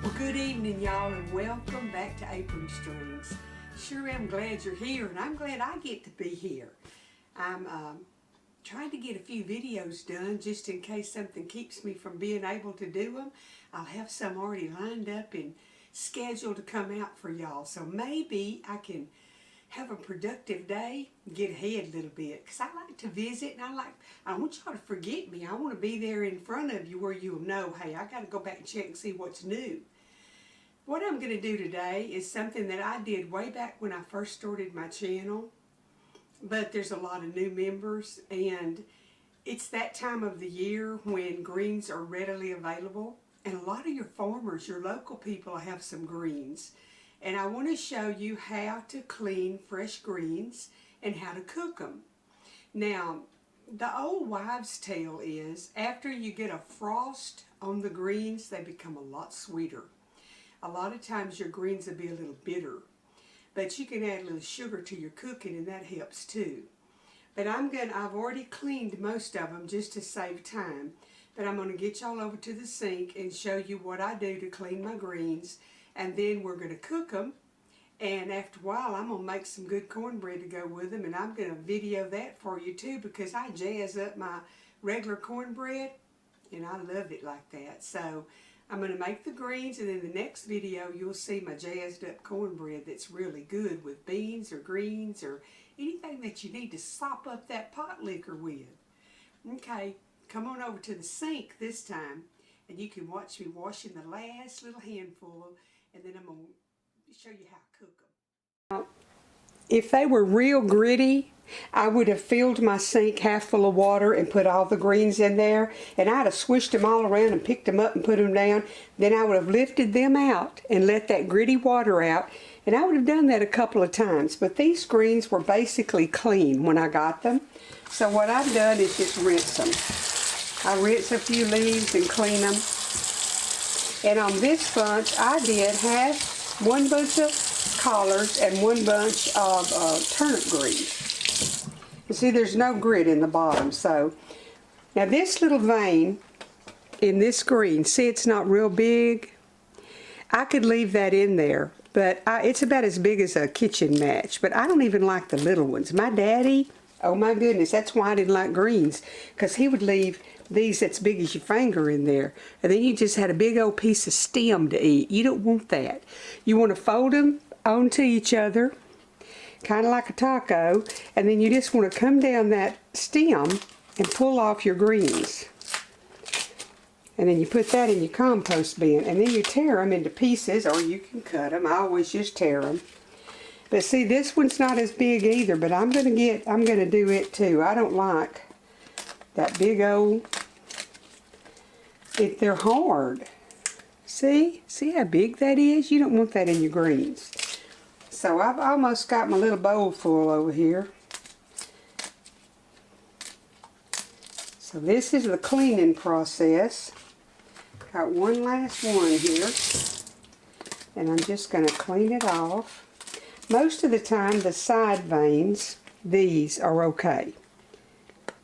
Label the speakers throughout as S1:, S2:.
S1: Well, good evening, y'all, and welcome back to Apron Strings. Sure am glad you're here, and I'm glad I get to be here. I'm trying to get a few videos done just in case something keeps me from being able to do them. I'll have some already lined up and scheduled to come out for y'all, so maybe I can have a productive day, get ahead a little bit, because I like to visit, and I don't want y'all to forget me. I want to be there in front of you where you'll know, hey, I got to go back and check and see what's new. What I'm going to do today is something that I did way back when I first started my channel, but there's a lot of new members, and it's that time of the year when greens are readily available, and a lot of your farmers, your local people, have some greens. And I want to show you how to clean fresh greens and how to cook them. Now, the old wives' tale is after you get a frost on the greens, they become a lot sweeter. A lot of times your greens will be a little bitter, but you can add a little sugar to your cooking and that helps too. But I've already cleaned most of them just to save time, but I'm going to get y'all over to the sink and show you what I do to clean my greens, and then we're going to cook them, and after a while I'm going to make some good cornbread to go with them, and I'm going to video that for you too because I jazz up my regular cornbread and I love it like that. So I'm going to make the greens, and in the next video you'll see my jazzed up cornbread that's really good with beans or greens or anything that you need to sop up that pot liquor with. Okay, come on over to the sink this time, and you can watch me washing the last little handful, and then I'm going to show you how to cook them. If they were real gritty, I would have filled my sink half full of water and put all the greens in there, and I'd have swished them all around and picked them up and put them down. Then I would have lifted them out and let that gritty water out, and I would have done that a couple of times. But these greens were basically clean when I got them, so what I've done is just rinse them. I rinse a few leaves and clean them, and on this bunch I did one bunch of collards and one bunch of turnip greens. You see, there's no grit in the bottom. So now this little vein in this green, see, it's not real big. I could leave that in there, but it's about as big as a kitchen match, but I don't even like the little ones. My daddy, oh my goodness, that's why I didn't like greens, because he would leave these that's big as your finger in there, and then you just had a big old piece of stem to eat. You don't want that. You want to fold them onto each other, kind of like a taco, and then you just want to come down that stem and pull off your greens. And then you put that in your compost bin, and then you tear them into pieces, or you can cut them. I always just tear them. But see, this one's not as big either, but I'm gonna do it too. I don't like that big old, they're hard. See how big that is? You don't want that in your greens. So I've almost got my little bowl full over here. So this is the cleaning process. Got one last one here, and I'm just going to clean it off. Most of the time the side veins, these are okay.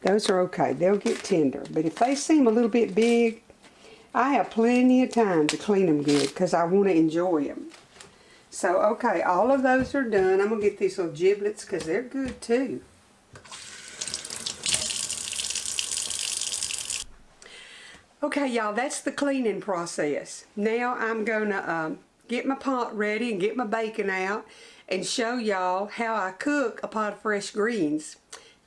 S1: Those are okay. They'll get tender. But if they seem a little bit big, I have plenty of time to clean them good because I want to enjoy them. So, okay, all of those are done. I'm going to get these little giblets because they're good too. Okay, y'all, that's the cleaning process. Now I'm going to get my pot ready and get my bacon out and show y'all how I cook a pot of fresh greens.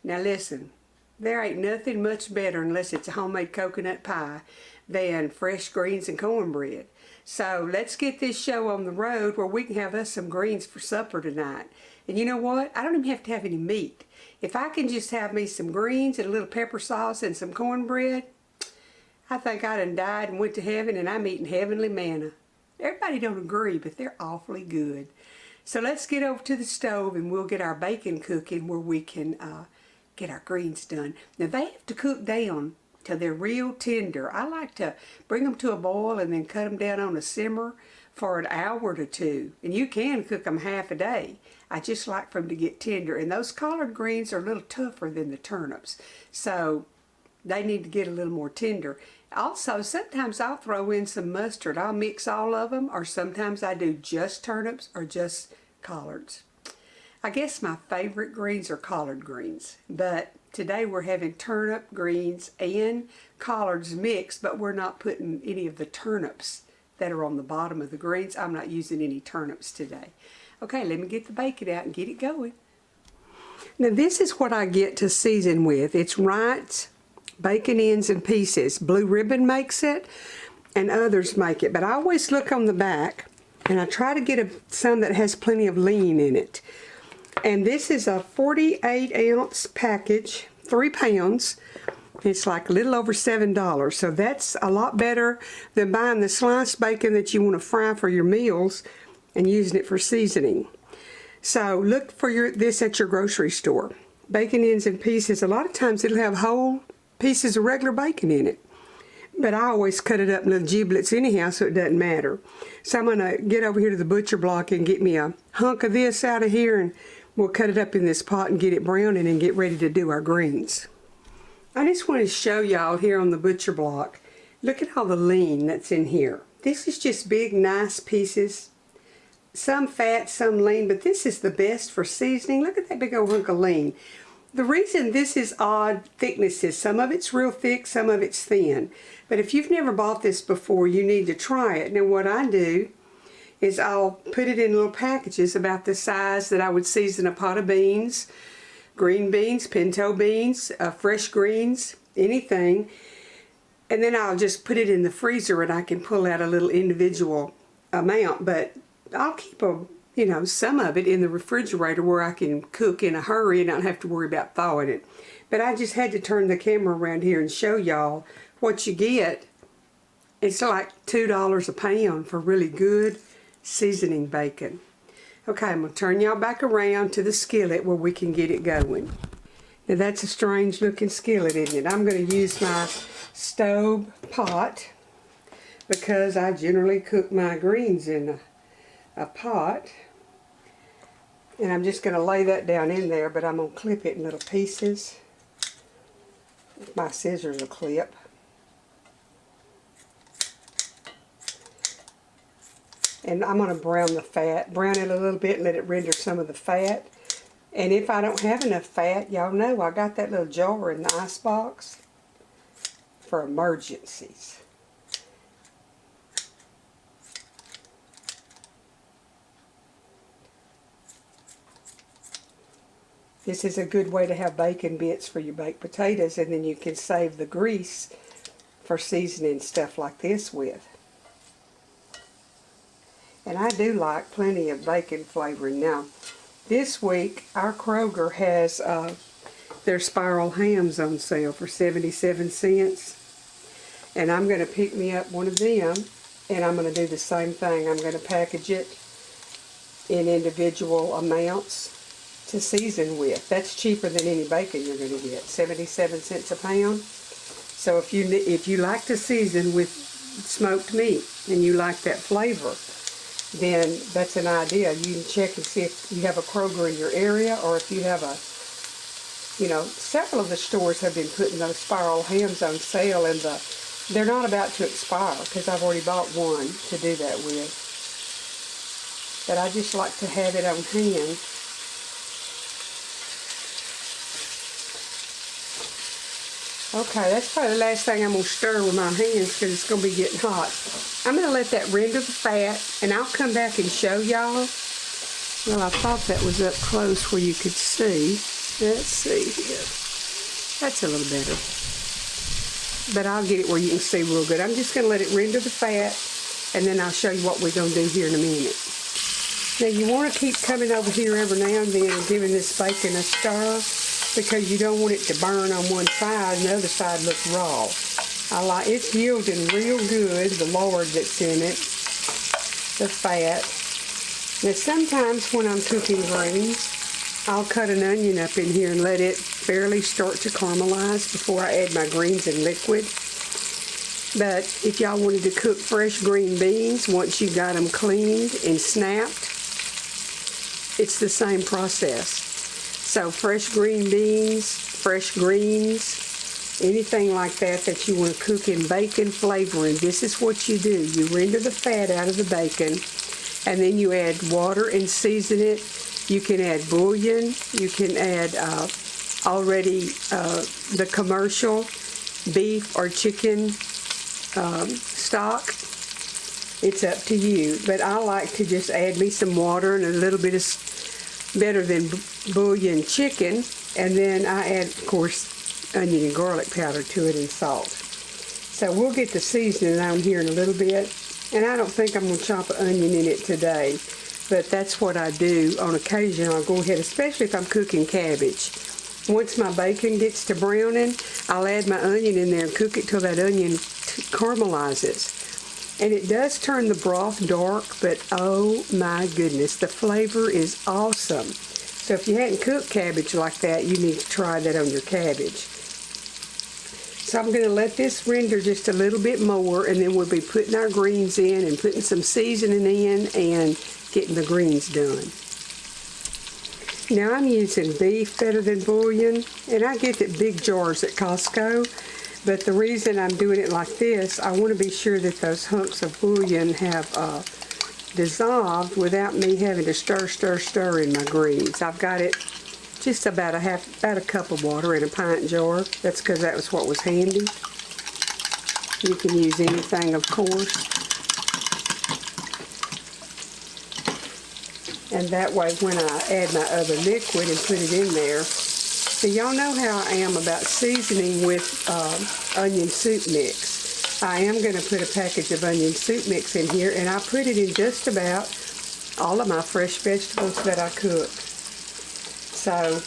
S1: Now listen, there ain't nothing much better unless it's a homemade coconut pie than fresh greens and cornbread. So let's get this show on the road where we can have us some greens for supper tonight. And you know what? I don't even have to have any meat. If I can just have me some greens and a little pepper sauce and some cornbread, I think I done died and went to heaven, and I'm eating heavenly manna. Everybody don't agree, but they're awfully good. So let's get over to the stove and we'll get our bacon cooking where we can get our greens done. Now they have to cook down till they're real tender. I like to bring them to a boil and then cut them down on a simmer for an hour or two. And you can cook them half a day. I just like for them to get tender. And those collard greens are a little tougher than the turnips, so they need to get a little more tender. Also, sometimes I'll throw in some mustard. I'll mix all of them, or sometimes I do just turnips or just collards. I guess my favorite greens are collard greens, but today we're having turnip greens and collards mixed, but we're not putting any of the turnips that are on the bottom of the greens. I'm not using any turnips today. Okay, let me get the bacon out and get it going. Now this is what I get to season with. It's Wright's bacon ends and pieces. Blue Ribbon makes it and others make it, but I always look on the back and I try to get some that has plenty of lean in it. And this is a 48-ounce package, 3 pounds. It's like a little over $7, so that's a lot better than buying the sliced bacon that you want to fry for your meals and using it for seasoning. So look for this at your grocery store. Bacon ends and pieces. A lot of times it'll have whole pieces of regular bacon in it. But I always cut it up in little giblets anyhow, so it doesn't matter. So I'm going to get over here to the butcher block and get me a hunk of this out of here, and we'll cut it up in this pot and get it browning and get ready to do our greens. I just want to show y'all here on the butcher block. Look at all the lean that's in here. This is just big, nice pieces. Some fat, some lean, but this is the best for seasoning. Look at that big old hunk of lean. The reason this is odd thicknesses, some of it's real thick, some of it's thin. But if you've never bought this before, you need to try it. Now what I do is I'll put it in little packages about the size that I would season a pot of beans, green beans, pinto beans, fresh greens, anything. And then I'll just put it in the freezer and I can pull out a little individual amount. But I'll keep some of it in the refrigerator where I can cook in a hurry and not have to worry about thawing it. But I just had to turn the camera around here and show y'all what you get. It's like $2 a pound for really good seasoning bacon. Okay, I'm going to turn y'all back around to the skillet where we can get it going. Now that's a strange looking skillet, isn't it? I'm going to use my stove pot because I generally cook my greens in a pot. And I'm just going to lay that down in there, but I'm going to clip it in little pieces. My scissors will clip. And I'm going to brown the fat. Brown it a little bit and let it render some of the fat. And if I don't have enough fat, y'all know I got that little jar in the ice box for emergencies. This is a good way to have bacon bits for your baked potatoes, and then you can save the grease for seasoning stuff like this with. And I do like plenty of bacon flavoring. Now, this week, our Kroger has their spiral hams on sale for 77 cents. And I'm going to pick me up one of them, and I'm going to do the same thing. I'm going to package it in individual amounts to season with. That's cheaper than any bacon you're going to get, 77 cents a pound. So if you like to season with smoked meat and you like that flavor, then that's an idea. You can check and see if you have a Kroger in your area, or if you have several of the stores have been putting those spiral hams on sale, and they're not about to expire because I've already bought one to do that with. But I just like to have it on hand. Okay, that's probably the last thing I'm going to stir with my hands because it's going to be getting hot. I'm going to let that render the fat, and I'll come back and show y'all. Well, I thought that was up close where you could see. Let's see here. That's a little better. But I'll get it where you can see real good. I'm just going to let it render the fat, and then I'll show you what we're going to do here in a minute. Now, you want to keep coming over here every now and then and giving this bacon a stir, because you don't want it to burn on one side and the other side looks raw. It's yielding real good, the lard that's in it, the fat. Now sometimes when I'm cooking greens, I'll cut an onion up in here and let it barely start to caramelize before I add my greens in liquid. But if y'all wanted to cook fresh green beans, once you got them cleaned and snapped, it's the same process. So fresh green beans, fresh greens, anything like that you want to cook in bacon flavoring, this is what you do. You render the fat out of the bacon, and then you add water and season it. You can add bouillon. You can add the commercial beef or chicken stock. It's up to you, but I like to just add me some water and a little bit of better than bouillon chicken, and then I add, of course, onion and garlic powder to it and salt. So we'll get the seasoning on here in a little bit, and I don't think I'm going to chop an onion in it today, but that's what I do on occasion. I'll go ahead, especially if I'm cooking cabbage. Once my bacon gets to browning, I'll add my onion in there and cook it till that onion caramelizes. And it does turn the broth dark, but oh my goodness, the flavor is awesome. So if you hadn't cooked cabbage like that, you need to try that on your cabbage. So I'm going to let this render just a little bit more, and then we'll be putting our greens in and putting some seasoning in and getting the greens done. Now I'm using beef better than bouillon, and I get the big jars at Costco, but the reason I'm doing it like this, I want to be sure that those hunks of bouillon have dissolved without me having to stir in my greens. I've got it just about a cup of water in a pint jar. That's because that was what was handy. You can use anything, of course. And that way when I add my other liquid and put it in there. So y'all know how I am about seasoning with onion soup mix. I am going to put a package of onion soup mix in here, and I put it in just about all of my fresh vegetables that I cook. So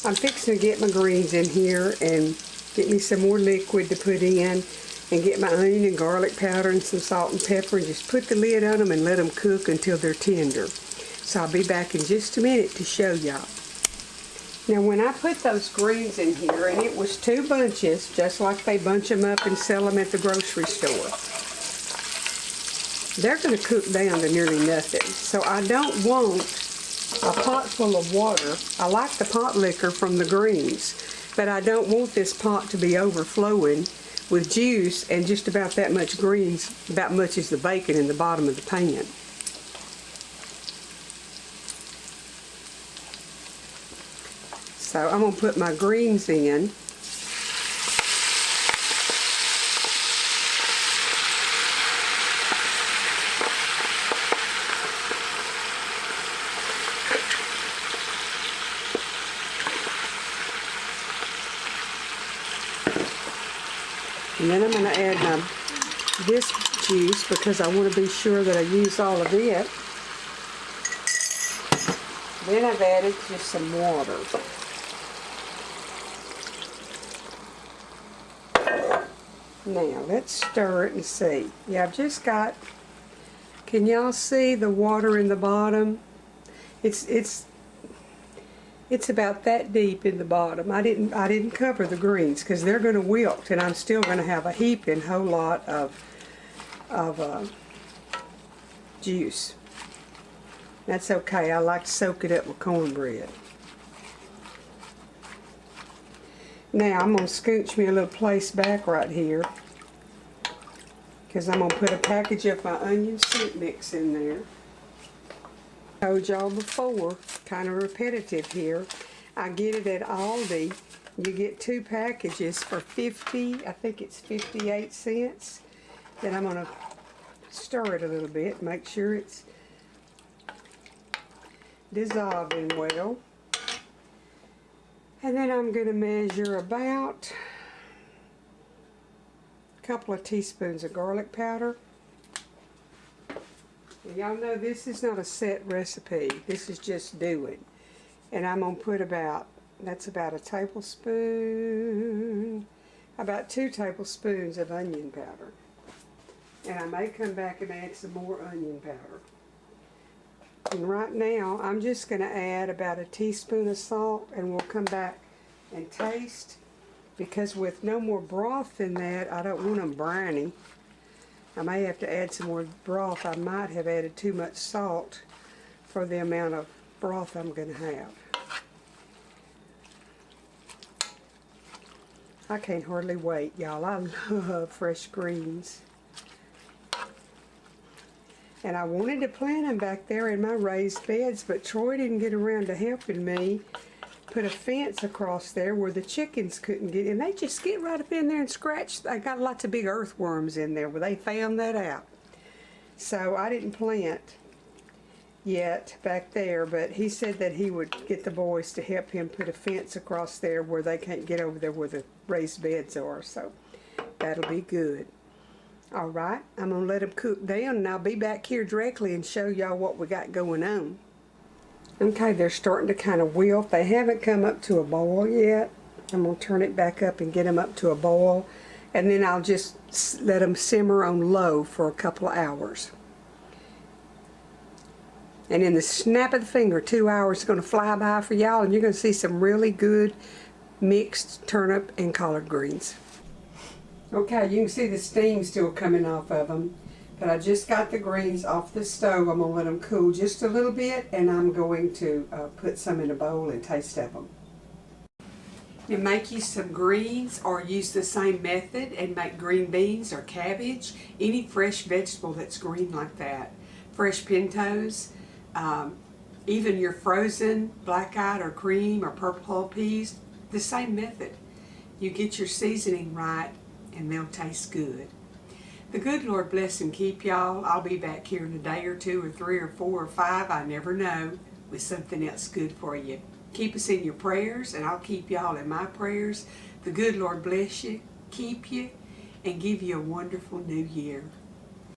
S1: I'm fixing to get my greens in here and get me some more liquid to put in, and get my onion and garlic powder and some salt and pepper, and just put the lid on them and let them cook until they're tender. So I'll be back in just a minute to show y'all. Now when I put those greens in here, and it was 2 bunches, just like they bunch them up and sell them at the grocery store, they're going to cook down to nearly nothing. So I don't want a pot full of water. I like the pot liquor from the greens, but I don't want this pot to be overflowing with juice and just about that much greens, about much as the bacon in the bottom of the pan. So I'm going to put my greens in. And then I'm going to add this juice because I want to be sure that I use all of it. Then I've added just some water. Now let's stir it and see. Yeah, I've just got, can y'all see the water in the bottom? It's about that deep in the bottom. I didn't cover the greens because they're going to wilt, and I'm still going to have a heaping whole lot of juice. That's okay. I like to soak it up with cornbread. Now I'm going to scooch me a little place back right here because I'm going to put a package of my onion soup mix in there. I told y'all before, kind of repetitive here, I get it at Aldi. You get 2 packages for 50, I think it's 58 cents. Then I'm going to stir it a little bit, make sure it's dissolving well. And then I'm going to measure about a couple of teaspoons of garlic powder. Y'all know this is not a set recipe. This is just doing. And I'm going to put that's about a tablespoon, about 2 tablespoons of onion powder. And I may come back and add some more onion powder. And right now, I'm just going to add about a teaspoon of salt, and we'll come back and taste, because with no more broth in that, I don't want them briny. I may have to add some more broth. I might have added too much salt for the amount of broth I'm going to have. I can't hardly wait, y'all. I love fresh greens. And I wanted to plant them back there in my raised beds, but Troy didn't get around to helping me put a fence across there where the chickens couldn't get in. They just get right up in there and scratch. I got lots of big earthworms in there where they found that out. So I didn't plant yet back there, but he said that he would get the boys to help him put a fence across there where they can't get over there where the raised beds are. So that'll be good. All right, I'm going to let them cook down, and I'll be back here directly and show y'all what we got going on. Okay, they're starting to kind of wilt. They haven't come up to a boil yet. I'm going to turn it back up and get them up to a boil, and then I'll just let them simmer on low for a couple of hours. And in the snap of the finger, 2 hours is going to fly by for y'all, and you're going to see some really good mixed turnip and collard greens. Okay, you can see the steam still coming off of them, but I just got the greens off the stove. I'm going to let them cool just a little bit, and I'm going to put some in a bowl and taste of them. And make you some greens, or use the same method and make green beans or cabbage, any fresh vegetable that's green like that. Fresh pintos, even your frozen black-eyed or cream or purple hull peas, the same method. You get your seasoning right, and they'll taste good. The good Lord bless and keep y'all. I'll be back here in a day or 2 or 3 or 4 or 5, I never know, with something else good for you. Keep us in your prayers, and I'll keep y'all in my prayers. The good Lord bless you, keep you, and give you a wonderful new year.